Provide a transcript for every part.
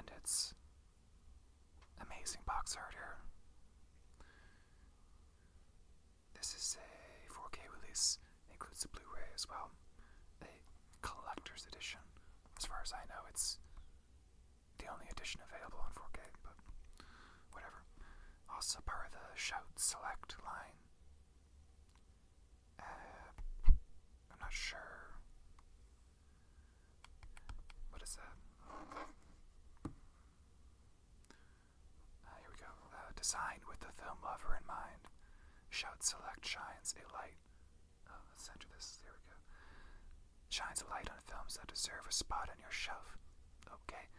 And it's amazing box art here. This is a 4K release, includes the Blu-ray as well. A collector's edition. As far as I know, it's the only edition available on 4K, but whatever. Also part of the Shout Select line. I'm not sure. What is that? Here we go. Designed with the film lover in mind. Shout Select shines a light. Let's enter this. There we go. Shines a light on films that deserve a spot on your shelf. Okay.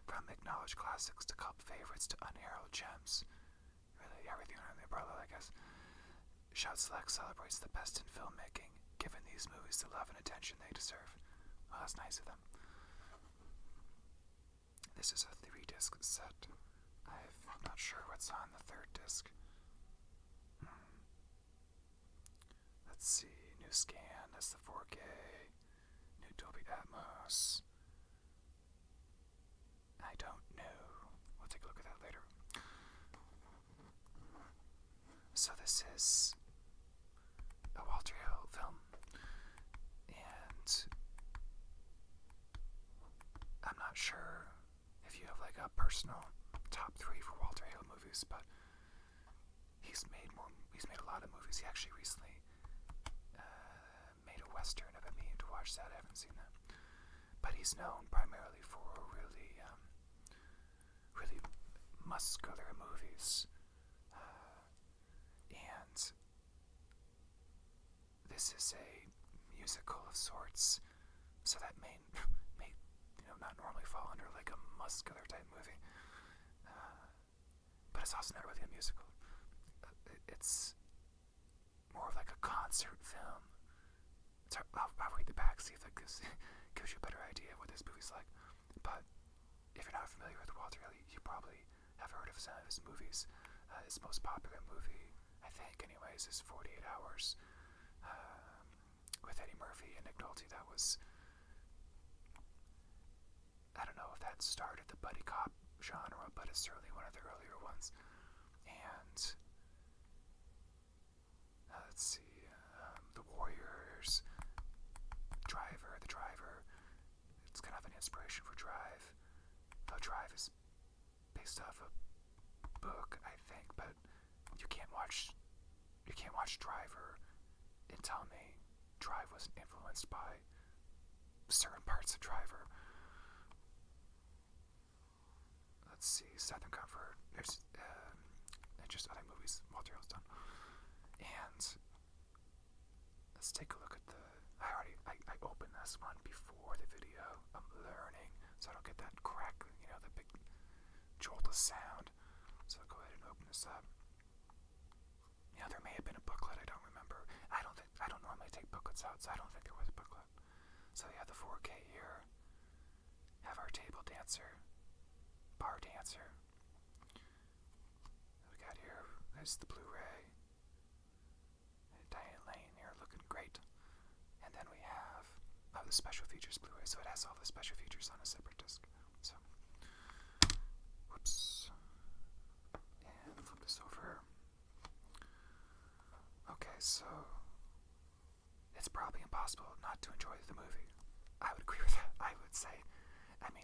From acknowledged classics to cult favorites to unheralded gems. Really, everything under the umbrella, I guess. Shout Select celebrates the best in filmmaking, giving these movies the love and attention they deserve. Well, that's nice of them. This is a 3-disc set. I'm not sure what's on the 3rd disc. Let's see. New scan. That's the 4K. New Dolby Atmos. I don't know. We'll take a look at that later. So this is a Walter Hill film. And I'm not sure if you have like a personal top 3 for Walter Hill movies, but he's made a lot of movies. He actually recently made a Western. I've been meaning to watch that. I haven't seen that. But he's known primarily for really muscular movies. And this is a musical of sorts, so that may not normally fall under like a muscular type movie. But it's also not really a musical. It's more like a concert film. I'll read the back, see if that gives you a better idea of what this movie's like. But if you're not familiar with Walter Hill, you probably have heard of some of his movies. His most popular movie, I think anyways, is 48 Hours with Eddie Murphy and Nick Nolte. That was, I don't know if that started the buddy cop genre, but it's certainly one of the earlier ones. And let's see, The Warriors, The Driver. It's kind of an inspiration for Drive. Though Drive is based off a book, I think, but you can't watch Driver and tell me Drive wasn't influenced by certain parts of Driver. Let's see, Southern Comfort. There's and just other movies Walter Hill's done. And let's take a look at I opened this one before the video. I'm learning, so I don't get that crack, the big jolt of sound. So I'll go ahead and open this up. There may have been a booklet, I don't remember. I don't normally take booklets out, so I don't think there was a booklet. So we have the 4K here. Have our table dancer, bar dancer. What we got here? There's the Blu-ray. And Diane Lane here looking great. And then we have the special features Blu-ray, so it has all the special features on a separate disc. So, whoops. And flip this over. Okay, so it's probably impossible not to enjoy the movie. I would agree with that. I would say,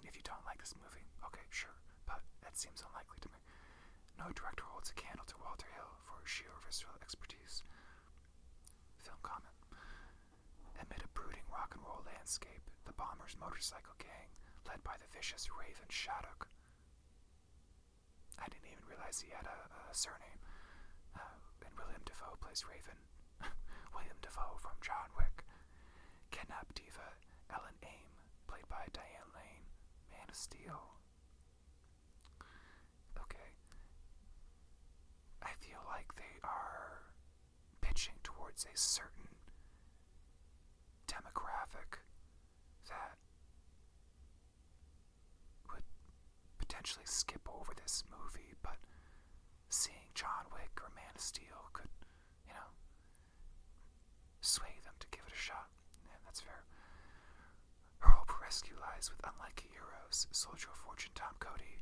if you don't like this movie, okay, sure, but that seems unlikely to me. No director holds a candle to Walter Hill for sheer visceral expertise. Film comment. Amid a brooding rock and roll landscape, the Bombers motorcycle gang, led by the vicious Raven Shattuck. I didn't even realize he had a surname. And William Dafoe plays Raven. William Dafoe from John Wick. Kidnap diva Ellen Aim, played by Diane Lane, Man of Steel. Okay. I feel like they are pitching towards a certain demographic that would potentially skip over this movie, but seeing John Wick or Man of Steel could, sway them to give it a shot. And that's fair. Her whole rescue lies with unlikely heroes. Soldier of Fortune Tom Cody,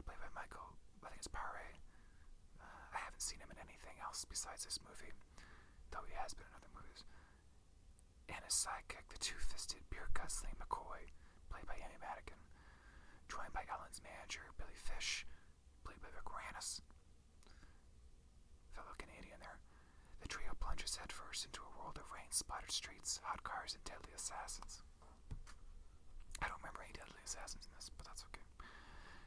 played by Michael, I think it's Paré. I haven't seen him in anything else besides this movie, though he has been in other movies. And his sidekick, the two-fisted, beer-guzzling McCoy, played by Amy Madigan, joined by Ellen's manager, Billy Fish, played by Rick Moranis, fellow Canadian there. The trio plunges headfirst into a world of rain-splattered streets, hot cars, and deadly assassins. I don't remember any deadly assassins in this, but that's okay.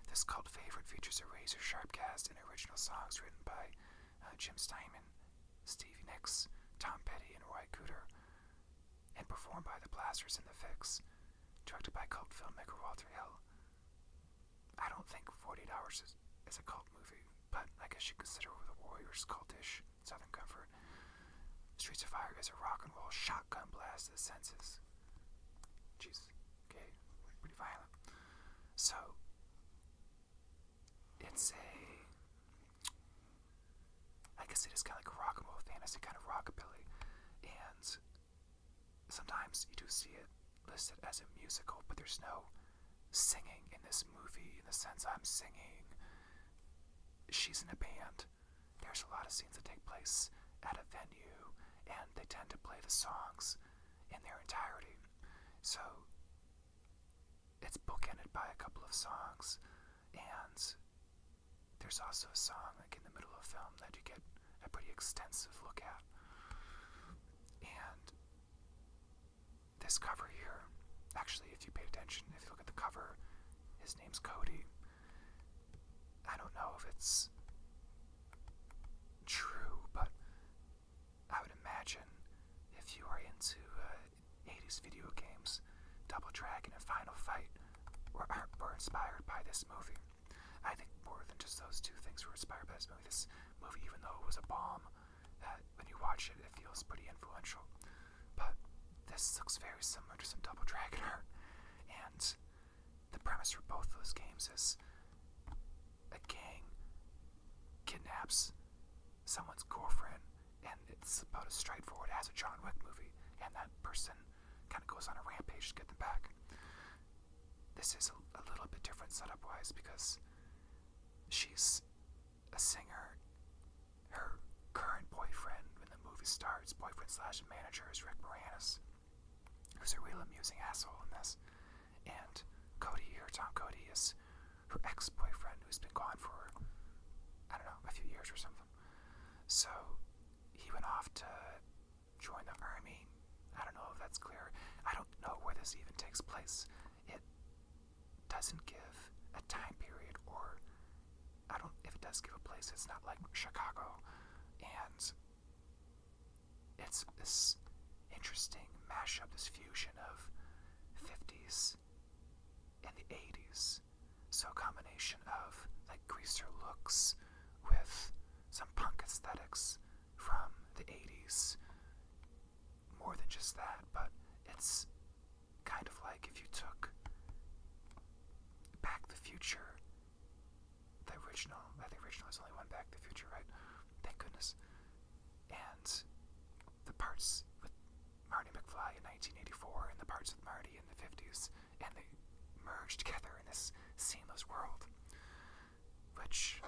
This cult favorite features a razor-sharp cast and original songs written by Jim Steinman, Stevie Nicks, Tom Petty, and Roy Cooder, and performed by the Blasters and the Fix, directed by cult filmmaker Walter Hill. I don't think 48 Hours is a cult movie, but I guess you consider The Warriors cultish Southern Comfort. Streets of Fire is a rock and roll shotgun blast to the senses. Jeez, okay, pretty violent. So, it's I guess it is kind of like a rock and roll fantasy, kind of rockabilly, and sometimes you do see it listed as a musical, but there's no singing in this movie in the sense I'm singing. She's in a band. There's a lot of scenes that take place at a venue, and they tend to play the songs in their entirety. So it's bookended by a couple of songs, and there's also a song like in the middle of the film that you get a pretty extensive look at. And this cover here, actually, if you paid attention, if you look at the cover, his name's Cody. I don't know if it's true, but I would imagine if you are into 80s video games, Double Dragon and Final Fight were inspired by this movie. I think more than just those two things were inspired by this movie. This movie, even though it was a bomb, when you watch it, it feels pretty influential. But this looks very similar to some Double Dragon art. And the premise for both those games is a gang kidnaps someone's girlfriend, and it's about as straightforward as a John Wick movie, and that person kind of goes on a rampage to get them back. This is a little bit different setup-wise because she's a singer. Her current boyfriend, when the movie starts, boyfriend/manager, is Rick Moranis, who's a real amusing asshole in this. And Cody here, Tom Cody, is her ex-boyfriend who's been gone for, I don't know, a few years or something. So he went off to join the army. I don't know if that's clear. I don't know where this even takes place. It doesn't give a time period, or if it does give a place, it's not like Chicago. And it's this interesting mashup, this fusion of 50s and the 80s. So a combination of like greaser looks with some punk aesthetics from the 80s. More than just that, but it's kind of like if you took Back to the Future, the original is only one Back to the Future, right? Thank goodness. And the parts with Marty McFly in 1984 and the parts with Marty in the 50s, and they merge together in this seamless world, which,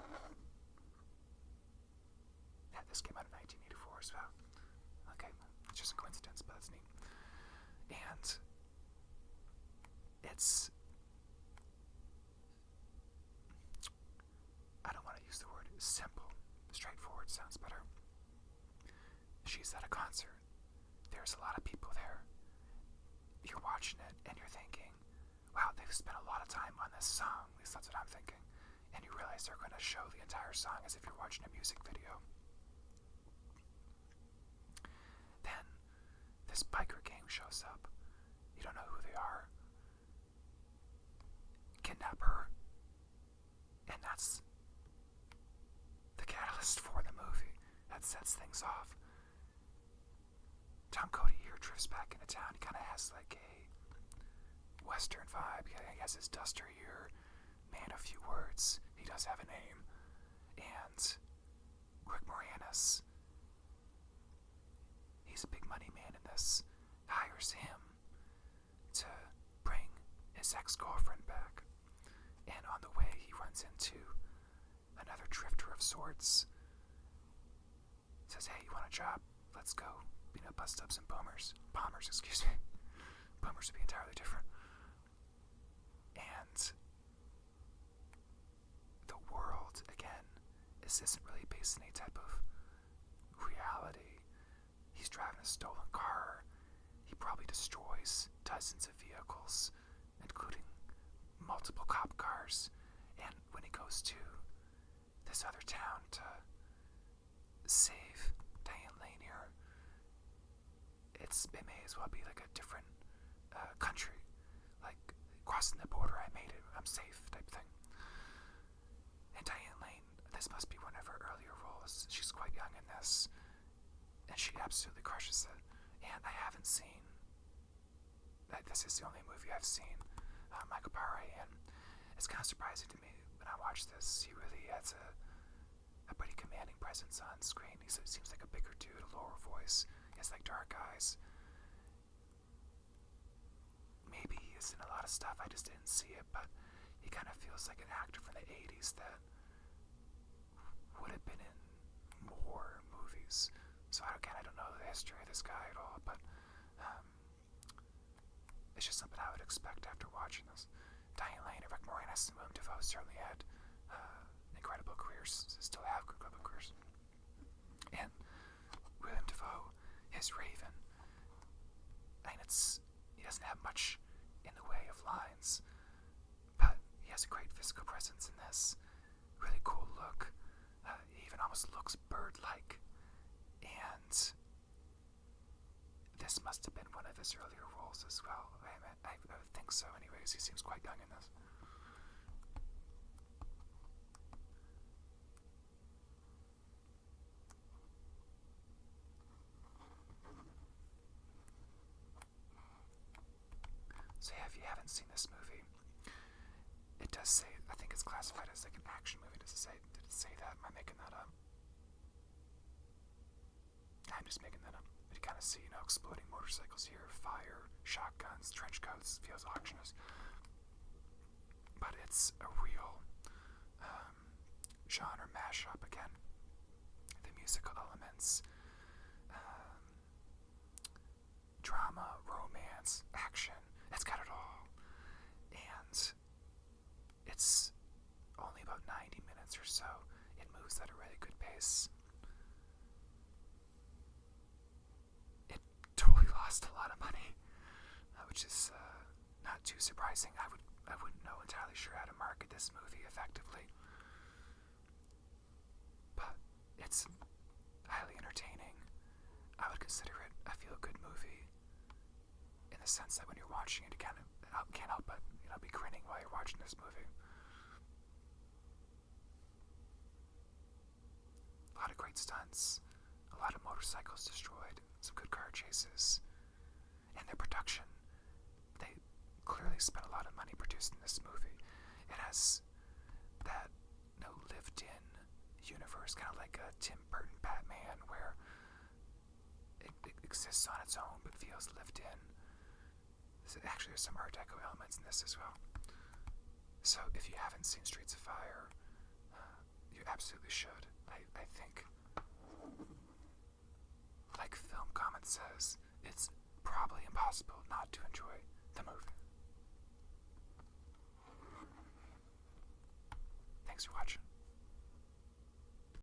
yeah, this came out in 1984 as well. Okay, it's just a coincidence, but it's neat. And it's, I don't want to use the word simple. Straightforward sounds better. She's at a concert. There's a lot of people there. You're watching it and you're thinking, wow, they've spent a lot of time on this song. At least that's what I'm thinking. And you realize they're going to show the entire song as if you're watching a music video. Then this biker gang shows up. You don't know who they are. Kidnap her. And that's the catalyst for the movie. That sets things off. Tom Cody here drifts back into town. He kind of has like a Western vibe. He has his duster here. Man of few words. He does have a name. And Rick Moranis, he's a big money man in this, hires him to bring his ex-girlfriend back. And on the way, he runs into another drifter of sorts. Says, hey, you want a job? Let's go. Bust up some bombers. Bombers, excuse me. Bombers would be entirely different. And the world, again, isn't really based in any type of reality. He's driving a stolen car. He probably destroys dozens of vehicles, including multiple cop cars. And when he goes to this other town to save Diane Lane here, it may as well be like a different country. Like, crossing the border, I made it, I'm safe type thing. And Diane Lane, this must be one of her earlier roles. She's quite young in this, and she absolutely crushes it. And I haven't seen, this is the only movie I've seen Michael Paré in. It's kind of surprising to me when I watch this. He really has a pretty commanding presence on screen. He seems like a bigger dude, a lower voice. He has like dark eyes. Maybe he is in a lot of stuff, I just didn't see it, but he kind of feels like an actor from the 80s that would have been in more movies. So again, I don't know the history of this guy at all, but it's just something I would expect after watching this. Diane Lane, Rick Moranis, and Willem Dafoe certainly had incredible careers, still have incredible careers. And Willem Dafoe, his Raven, I mean, he doesn't have much in the way of lines, but he has a great physical presence in this. Really cool look. He even almost looks bird-like. And this must have been one of his earlier roles as well. I would think so anyways. He seems quite young in this. So yeah, if you haven't seen this movie, it does say, I think it's classified as like an action movie. Did it say that? Am I making that up? I'm just making that up. But you kind of see, exploding motorcycles here, fire, shotguns, trench coats, feels auctionous. But it's a real genre mashup again. The musical elements, drama, romance, action, it's got it all. And it's only about 90 minutes or so. It moves at a really good pace. It totally lost a lot of money, which is not too surprising. I wouldn't know entirely sure how to market this movie effectively, but it's highly entertaining. I would consider it a feel-good movie in the sense that when you're watching it, you can't help but be grinning while you're watching this movie. A lot of great stunts, a lot of motorcycles destroyed, some good car chases, and their production. They clearly spent a lot of money producing this movie. It has that lived-in universe, kind of like a Tim Burton Batman, where it exists on its own but feels lived in. Actually, there's some Art Deco elements in this as well. So if you haven't seen Streets of Fire, you absolutely should. I think, like Film Comment says, it's probably impossible not to enjoy the movie. Thanks for watching.